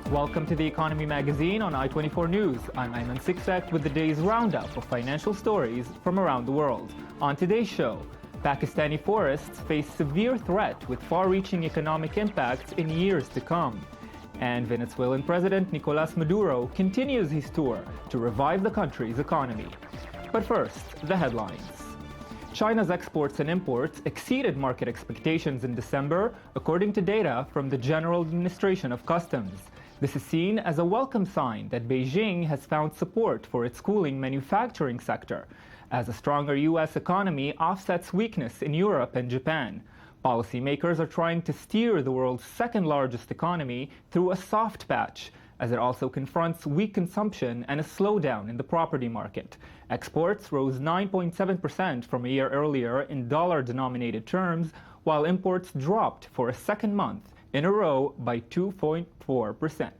Welcome to the Economy Magazine on I-24 News. I'm Ayman Siksek with the day's roundup of financial stories from around the world. On today's show, Pakistani forests face severe threat with far-reaching economic impacts in years to come. And Venezuelan President Nicholas Maduro continues his tour to revive the country's economy. But first, the headlines. China's exports and imports exceeded market expectations in December, according to data from the General Administration of Customs. This is seen as a welcome sign that Beijing has found support for its cooling manufacturing sector, as a stronger U.S. economy offsets weakness in Europe and Japan. Policymakers are trying to steer the world's second-largest economy through a soft patch, as it also confronts weak consumption and a slowdown in the property market. Exports rose 9.7% from a year earlier in dollar-denominated terms, while imports dropped for a second month in a row by 2.4%.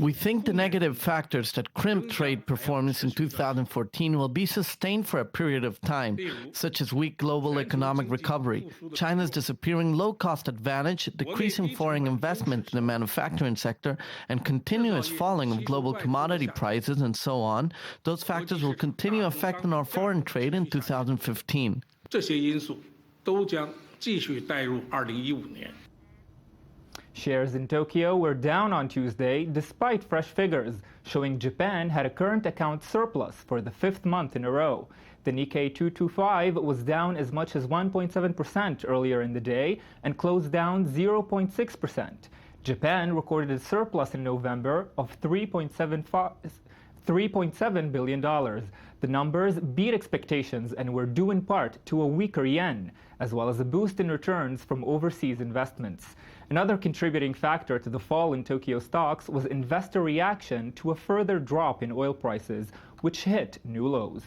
We think the negative factors that crimped trade performance in 2014 will be sustained for a period of time, such as weak global economic recovery, China's disappearing low-cost advantage, decreasing foreign investment in the manufacturing sector, and continuous falling of global commodity prices, and so on. Those factors will continue affecting our foreign trade in 2015. 这些因素都将继续带入2015年。 Shares in Tokyo were down on Tuesday despite fresh figures showing Japan had a current account surplus for the fifth month in a row. The Nikkei 225 was down as much as 1.7% earlier in the day and closed down 0.6%. Japan recorded a surplus in November of $3.7 billion. The numbers beat expectations and were due in part to a weaker yen, as well as a boost in returns from overseas investments. Another contributing factor to the fall in Tokyo stocks was investor reaction to a further drop in oil prices, which hit new lows.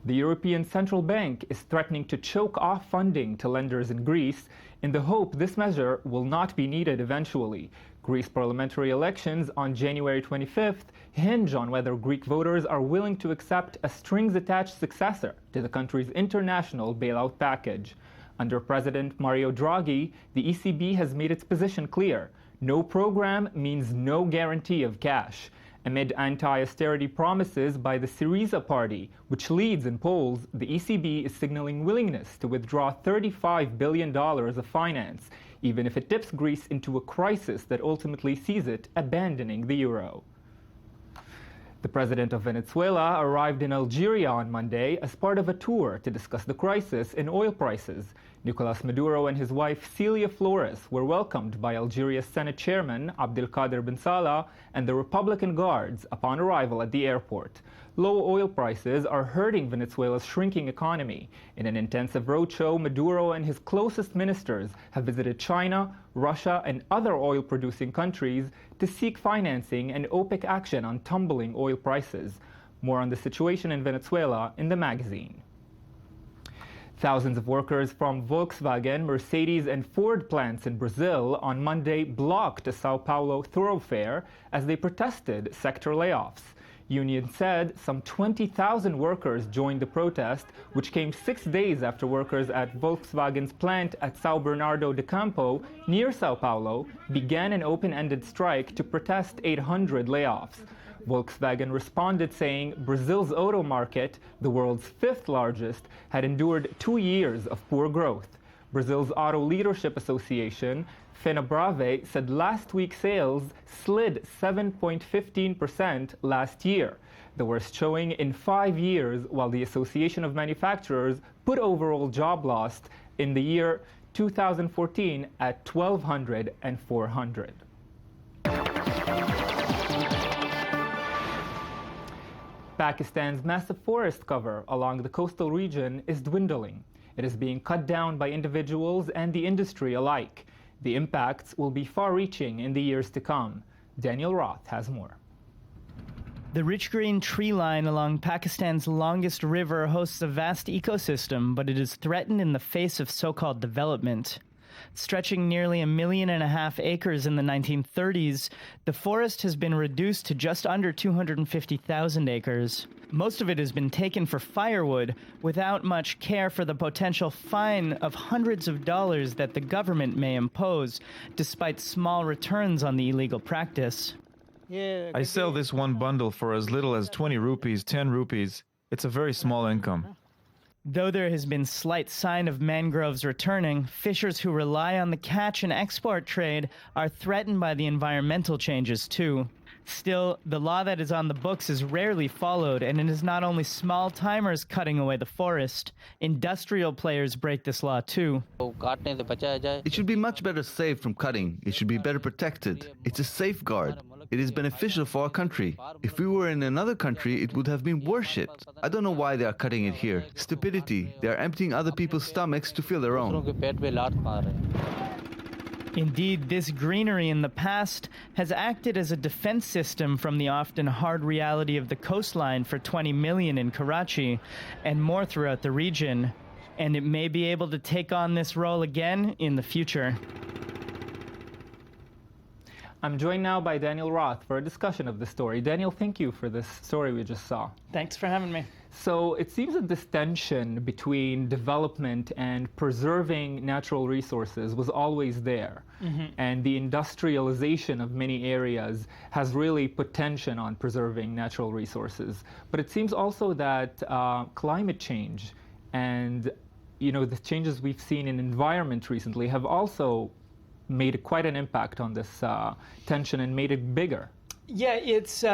The European Central Bank is threatening to choke off funding to lenders in Greece in the hope this measure will not be needed eventually. Greece parliamentary elections on January 25th hinge on whether Greek voters are willing to accept a strings-attached successor to the country's international bailout package. Under President Mario Draghi, the ECB has made its position clear. No program means no guarantee of cash. Amid anti-austerity promises by the Syriza party, which leads in polls, the ECB is signaling willingness to withdraw $35 billion of finance, even if it dips Greece into a crisis that ultimately sees it abandoning the euro. The president of Venezuela arrived in Algeria on Monday as part of a tour to discuss the crisis in oil prices. Nicholas Maduro and his wife Celia Flores were welcomed by Algeria's Senate Chairman Abdelkader Ben Salah and the Republican Guards upon arrival at the airport. Low oil prices are hurting Venezuela's shrinking economy. In an intensive roadshow, Maduro and his closest ministers have visited China, Russia, and other oil-producing countries to seek financing and OPEC action on tumbling oil prices. More on the situation in Venezuela in the magazine. Thousands of workers from Volkswagen, Mercedes, and Ford plants in Brazil on Monday blocked a Sao Paulo thoroughfare as they protested sector layoffs. Union said some 20,000 workers joined the protest, which came 6 days after workers at Volkswagen's plant at São Bernardo do Campo, near Sao Paulo, began an open-ended strike to protest 800 layoffs. Volkswagen responded saying Brazil's auto market, the world's fifth largest, had endured 2 years of poor growth. Brazil's Auto Leadership Association, FenaBrave, said last week's sales slid 7.15% last year, the worst showing in 5 years, while the Association of Manufacturers put overall job loss in the year 2014 at 1,200 and 400. Pakistan's massive forest cover along the coastal region is dwindling. It is being cut down by individuals and the industry alike. The impacts will be far-reaching in the years to come. Daniel Roth has more. The rich green tree line along Pakistan's longest river hosts a vast ecosystem, but it is threatened in the face of so-called development. stretching nearly 1.5 million acres in the 1930s, the forest has been reduced to just under 250,000 acres. Most of it has been taken for firewood without much care for the potential fine of hundreds of dollars that the government may impose, despite small returns on the illegal practice. I sell this one bundle for as little as 20 rupees, 10 rupees. It's a very small income. Though there has been slight sign of mangroves returning, fishers who rely on the catch and export trade are threatened by the environmental changes too. Still, the law that is on the books is rarely followed, and it is not only small-timers cutting away the forest. Industrial players break this law too. It should be much better saved from cutting. It should be better protected. It's a safeguard. It is beneficial for our country. If we were in another country, it would have been worshipped. I don't know why they are cutting it here. Stupidity. They are emptying other people's stomachs to fill their own. Indeed, this greenery in the past has acted as a defense system from the often hard reality of the coastline for 20 million in Karachi and more throughout the region. And it may be able to take on this role again in the future. I'm joined now by Daniel Roth for a discussion of the story. Daniel, thank you for this story we just saw. Thanks for having me. So it seems that this tension between development and preserving natural resources was always there. And the industrialization of many areas has really put tension on preserving natural resources. But it seems also that climate change and the changes we've seen in environment recently have also made quite an impact on this tension and made it bigger. Yeah, it's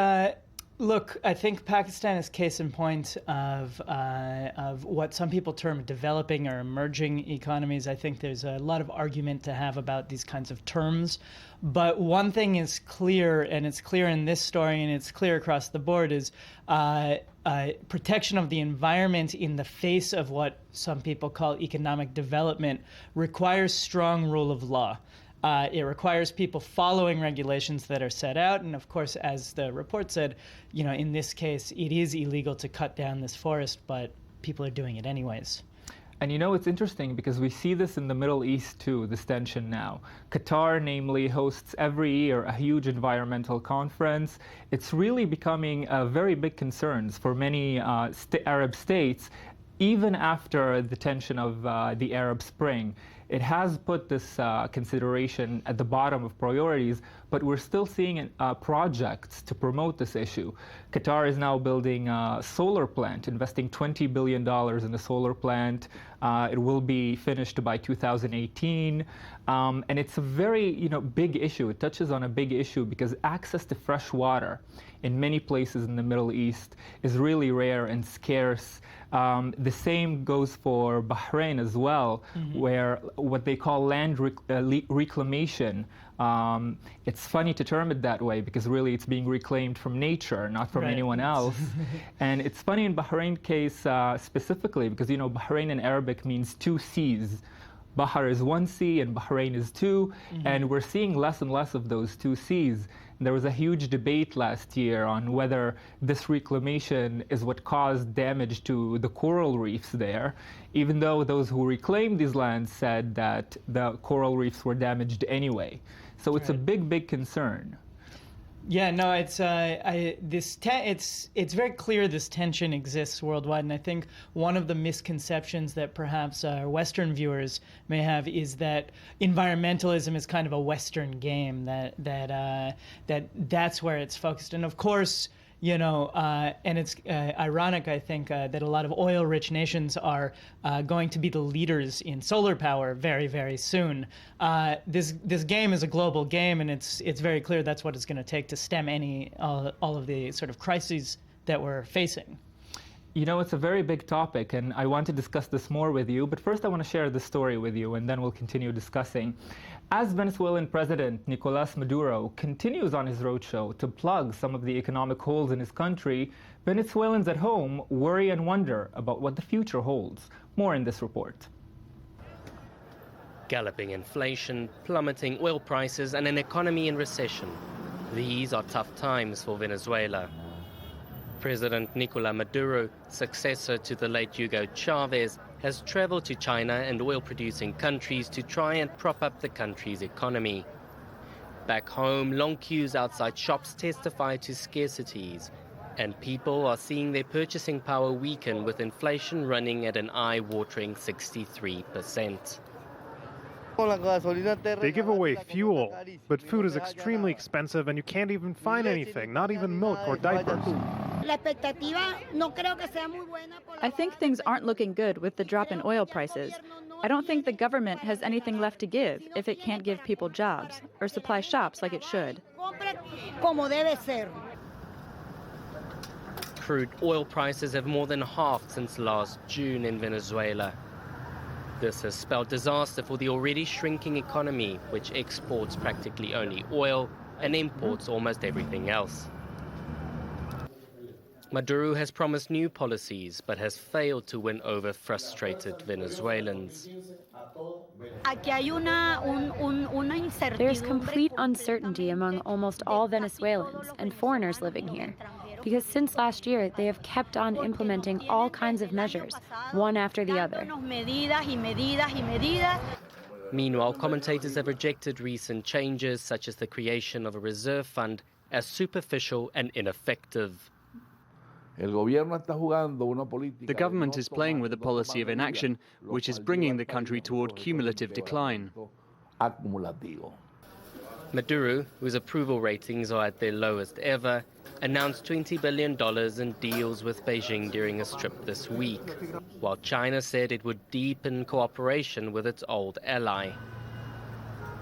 look, I think Pakistan is case in point of what some people term developing or emerging economies. I think there's a lot of argument to have about these kinds of terms. But one thing is clear, and it's clear in this story, and it's clear across the board, is protection of the environment in the face of what some people call economic development requires strong rule of law. It requires people following regulations that are set out. And of course, as the report said, in this case, it is illegal to cut down this forest, but people are doing it anyways. And it's interesting because we see this in the Middle East too, this tension now. Qatar, namely, hosts every year a huge environmental conference. It's really becoming a very big concern for many Arab states, even after the tension of the Arab Spring. It has put this consideration at the bottom of priorities, but we're still seeing projects to promote this issue. Qatar is now building a solar plant, investing $20 billion in the solar plant. It will be finished by 2018. And it's a very big issue. It touches on a big issue because access to fresh water in many places in the Middle East is really rare and scarce. The same goes for Bahrain as well, where what they call land reclamation. It's funny to term it that way because really it's being reclaimed from nature, not from anyone else. And it's funny in Bahrain case specifically because Bahrain in Arabic means two seas. Bahar is one sea and Bahrain is two, and we're seeing less and less of those two seas. There was a huge debate last year on whether this reclamation is what caused damage to the coral reefs there, even though those who reclaimed these lands said that the coral reefs were damaged anyway. So it's a big, big concern. Yeah, no, it's very clear this tension exists worldwide, and I think one of the misconceptions that perhaps Western viewers may have is that environmentalism is kind of a Western game, that's where it's focused, and of course. And it's ironic, I think, that a lot of oil-rich nations are going to be the leaders in solar power very, very soon. This game is a global game, and it's very clear that's what it's going to take to stem all of the sort of crises that we're facing. It's a very big topic, and I want to discuss this more with you. But first, I want to share the story with you, and then we'll continue discussing. As Venezuelan President Nicholas Maduro continues on his roadshow to plug some of the economic holes in his country, Venezuelans at home worry and wonder about what the future holds. More in this report. Galloping inflation, plummeting oil prices, and an economy in recession. These are tough times for Venezuela. President Nicolas Maduro, successor to the late Hugo Chavez, has traveled to China and oil-producing countries to try and prop up the country's economy. Back home, long queues outside shops testify to scarcities, and people are seeing their purchasing power weaken with inflation running at an eye-watering 63%. They give away fuel, but food is extremely expensive and you can't even find anything, not even milk or diapers. I think things aren't looking good with the drop in oil prices. I don't think the government has anything left to give if it can't give people jobs or supply shops like it should. Crude oil prices have more than halved since last June in Venezuela. This has spelled disaster for the already shrinking economy, which exports practically only oil and imports almost everything else. Maduro has promised new policies, but has failed to win over frustrated Venezuelans. There's complete uncertainty among almost all Venezuelans and foreigners living here, because since last year they have kept on implementing all kinds of measures, one after the other. Meanwhile, commentators have rejected recent changes, such as the creation of a reserve fund, as superficial and ineffective. The government is playing with a policy of inaction, which is bringing the country toward cumulative decline. Maduro, whose approval ratings are at their lowest ever, announced $20 billion in deals with Beijing during a trip this week, while China said it would deepen cooperation with its old ally.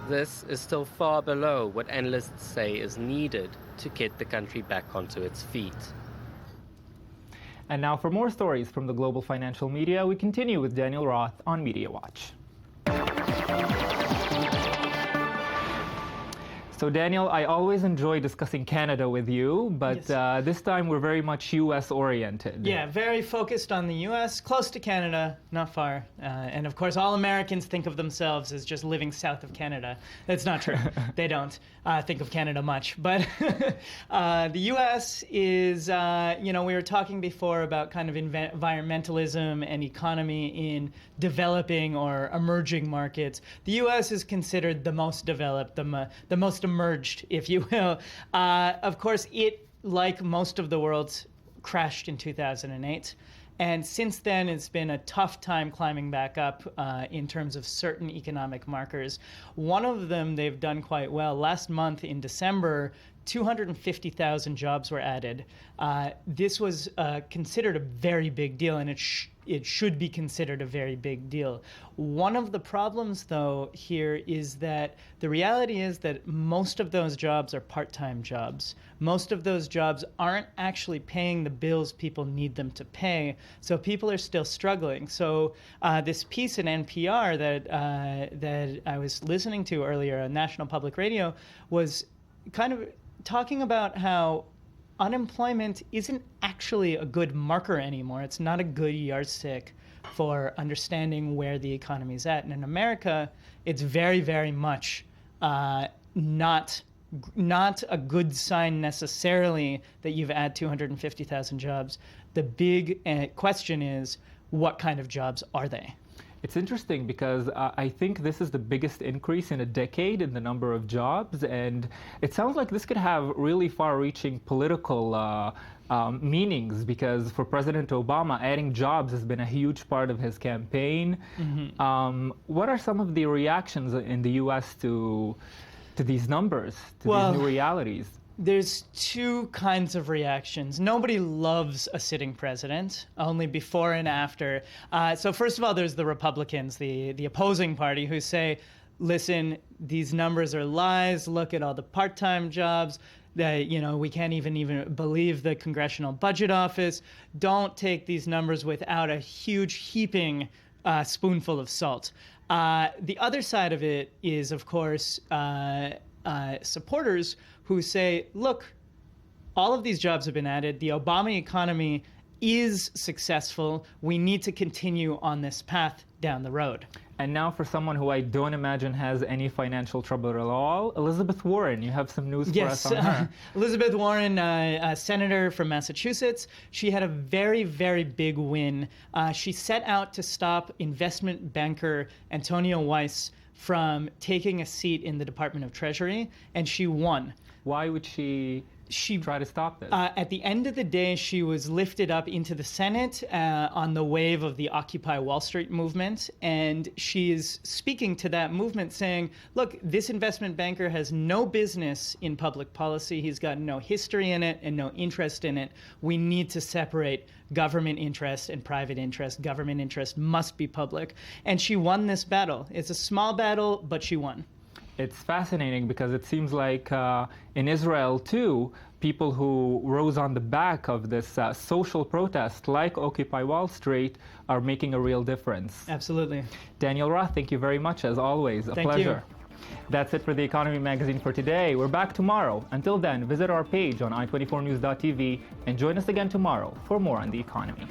This is still far below what analysts say is needed to get the country back onto its feet. And now for more stories from the global financial media, we continue with Daniel Roth on Media Watch. So Daniel, I always enjoy discussing Canada with you, but yes. This time we're very much U.S. oriented. Yeah, very focused on the U.S., close to Canada, not far. And of course, all Americans think of themselves as just living south of Canada. That's not true. They don't think of Canada much. But the U.S. is, we were talking before about kind of environmentalism and economy in developing or emerging markets. The U.S. is considered the most developed, the most emerged, if you will. Of course, it, like most of the world's, crashed in 2008. And since then, it's been a tough time climbing back up in terms of certain economic markers. One of them they've done quite well. Last month in December, 250,000 jobs were added. This was considered a very big deal, and it should be considered a very big deal. One of the problems, though, here is that the reality is that most of those jobs are part-time jobs. Most of those jobs aren't actually paying the bills people need them to pay, so people are still struggling. So this piece in NPR that I was listening to earlier on National Public Radio was kind of talking about how unemployment isn't actually a good marker anymore. It's not a good yardstick for understanding where the economy is at. And in America, it's very, very much not a good sign necessarily that you've added 250,000 jobs. The big question is, what kind of jobs are they? It's interesting because I think this is the biggest increase in a decade in the number of jobs, and it sounds like this could have really far-reaching political meanings, because for President Obama, adding jobs has been a huge part of his campaign. Mm-hmm. What are some of the reactions in the U.S. to these numbers, to these new realities? There's two kinds of reactions. Nobody loves a sitting president, only before and after. So first of all, there's the Republicans, the opposing party, who say, listen, these numbers are lies. Look at all the part-time jobs. We can't even believe the Congressional Budget Office. Don't take these numbers without a huge heaping spoonful of salt. The other side of it is, of course, supporters who say, look, all of these jobs have been added. The Obama economy is successful. We need to continue on this path down the road. And now for someone who I don't imagine has any financial trouble at all, Elizabeth Warren, you have some news for us on her. Elizabeth Warren, a senator from Massachusetts, she had a very, very big win. She set out to stop investment banker Antonio Weiss from taking a seat in the Department of Treasury, and she won. Why would she try to stop this? At the end of the day, she was lifted up into the Senate on the wave of the Occupy Wall Street movement, and she is speaking to that movement saying, look, this investment banker has no business in public policy. He's got no history in it and no interest in it. We need to separate government interest and private interest. Government interest must be public. And she won this battle. It's a small battle, but she won. It's fascinating because it seems like in Israel, too, people who rose on the back of this social protest, like Occupy Wall Street, are making a real difference. Absolutely. Daniel Roth, thank you very much, as always. A pleasure. That's it for The Economy Magazine for today. We're back tomorrow. Until then, visit our page on i24news.tv and join us again tomorrow for more on the economy.